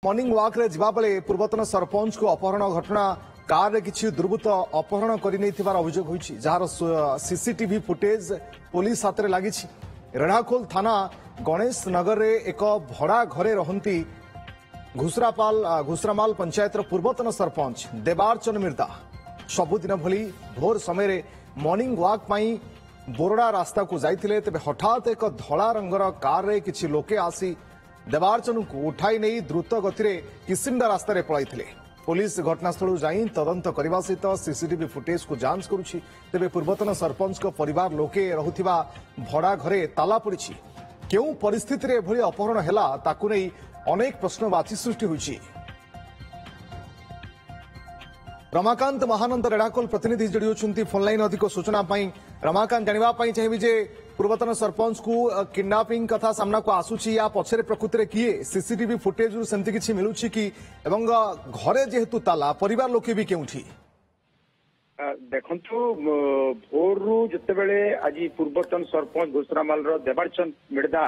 Morning walk रे जिबा बेले पूर्वतन सरपंच को अपहरण घटना कार रे किछि दुर्बृत्त अपहरण करि नै थिबार अभियोग होइछि जार सीसीटीवी फुटेज पुलिस हाथ रे लागिछि। रेढ़ाखोल थाना गणेश नगर रे एक भड़ा घरे रहंती घुसरामाल पंचायत पूर्वतन सरपंच देवारचंद मिर्दा सबुदिन भली भोर समय मॉर्निंग वॉक पाई बोरडा रास्ता को जाइथिले तेबे हठात एक धला रंगर कार रे किछि लोके आसी देवारचंद को उठाई नहीं द्रुत गति किसिंडा रास्ता रे पळाइथिले। पुलिस घटनास्थल जाई तदंत करने सहित सीसीटीवी फुटेज को जांच करुछि। तेबे पूर्वतन सरपंच को परिवार लोके रहुथिबा भड़ा घरे ताला पड़िछि। केउ परिस्थिति रे एभली अपहरण हैला ताकु नै अनेक प्रश्नवाची सृष्टि होइछि। रमाकांत महानंद रेढ़ाखोल प्रतिनिधि जोड़ी होती फोनलाइन अधिक सूचना रमाकांत जानवा चाहिए जे पूर्वतन सरपंच को किडनैपिंग कथा सामना को आसुची या पछरे प्रकृति रे किए सीसीटीवी फुटेज सेमती किछि मिलुछि कि एवं घरे जेहेतु ताला परिवार लोके भी केउठी देखंतु भोरु जतेबेले आज पूर्वतन सरपंच घुसरामाल देवारचंद मिर्दा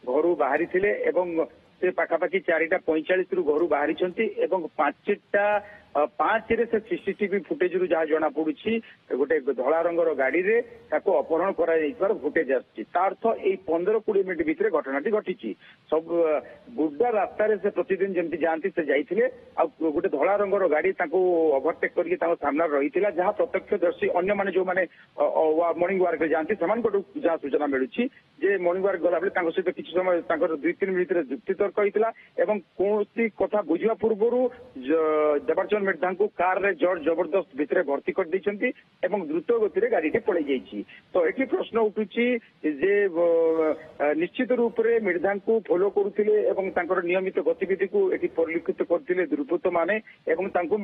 घर बाहरी थिले एवं से पाखापाखि 4:45 रु घर बाहरी छंती एवं 5:05 रे से सीसीटीवी फुटेज रु जहा जना पड़ुछि गोटे धला रंगर गाड़ी रे ताको अपहरण करा जाइबार फुटेज आछि। तार अर्थ ए 15-20 मिनिट भितरे घटनाटी घटिछि। सब गुड्डा रास्ता रे से प्रतिदिन जेंति जानती से जाइथिले आ गोटे धला रंगर गाड़ी ताको ओवरटेक करके ताको सामना रहिथिला जहा प्रत्यक्षदर्शी अन्य माने जो माने मॉर्निंग वॉक रे जानती समान को जहा सूचना मिलुछि जे मॉर्निंग वॉक गला बेले ताको सहित किछ समय ताकर 2-3 मिनिट रे जुक्तितर्क होइतिला एवं कोनोसी कथा बुझिबा पूर्वरु देवारचंद मिर्दा को कार रे जोर जबरदस्त भितरे भर्ती कर दैछंती एवं द्रुत गति रे गाड़ी के पळै जाइछि। तो एठी प्रश्न उठुछि जे निश्चित रूप रे मिर्दा को फॉलो करुथिले एवं तांकर नियमित गतिविधि को एठी परिलक्षित करथिले दुर्बृत्त माने एवं तांको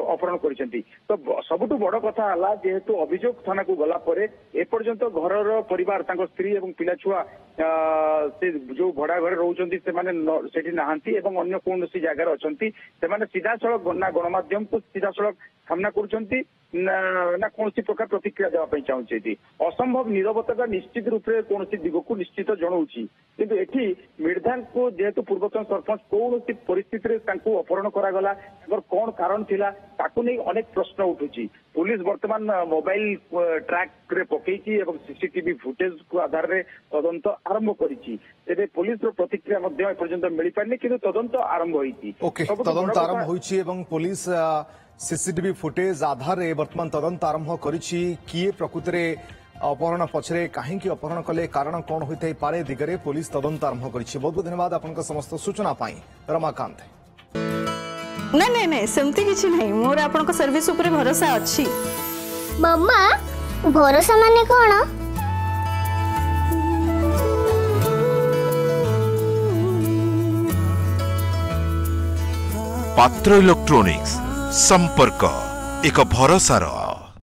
अपहरण करिसंती। तो सबटु बड़ कथा हला जेहेतु अभियोग थाना को गला परे ए पर्यंत घरर परिवार तांको स्त्री एवं पिला छुआ से जो भड़ा घरे रहउचंती से माने सेठी नाहंती एवं अन्य कोनोसी जगह अछंती से माने सीधा सड़क गणमाध्यम को सीधा सड़क सामना करुचंती ना कौन प्रकार प्रतिक्रिया देवाई चाहूँ असंभव निरवता निश्चित रूप से कौन दिग को निश्चित जनाऊँगी किंतु एठी मिर्दा को जेहेतु पूर्वतन सरपंच कौन परिस्थिति अपहरण करागला कौन कारण थिला ताकू नहीं अनेक प्रश्न उठुची। पुलिस वर्तमान मोबाइल ट्रैक रे पकईची एवं सीसीटीवी फुटेज को आधार रे तदंत आरंभ करिछि। तेबे पुलिस रो प्रतिक्रिया मध्य एपर्यंत मिल पारनी किंतु तदंत आरंभ होईछि। तदंत आरंभ होईछि एवं पुलिस सीसीटीवी फुटेज आधार रे वर्तमान तदंत आरंभ करिछि। किए प्रकृति रे अपहरण पछरे काहे अपहरण कले कारण कौन होइथाई पारे दिगरे पुलिस तदंत आरंभ करिछि। बहुत बहुत धन्यवाद आपनका समस्त सूचना पाई रमाकांत। नहीं नहीं नहीं सेमती किछि नहीं मोर आपनका सर्विस ऊपर भरोसा अछि। मम्मा भरोसा माने कोन? पात्र इलेक्ट्रॉनिक्स संपर्क एक भरोसार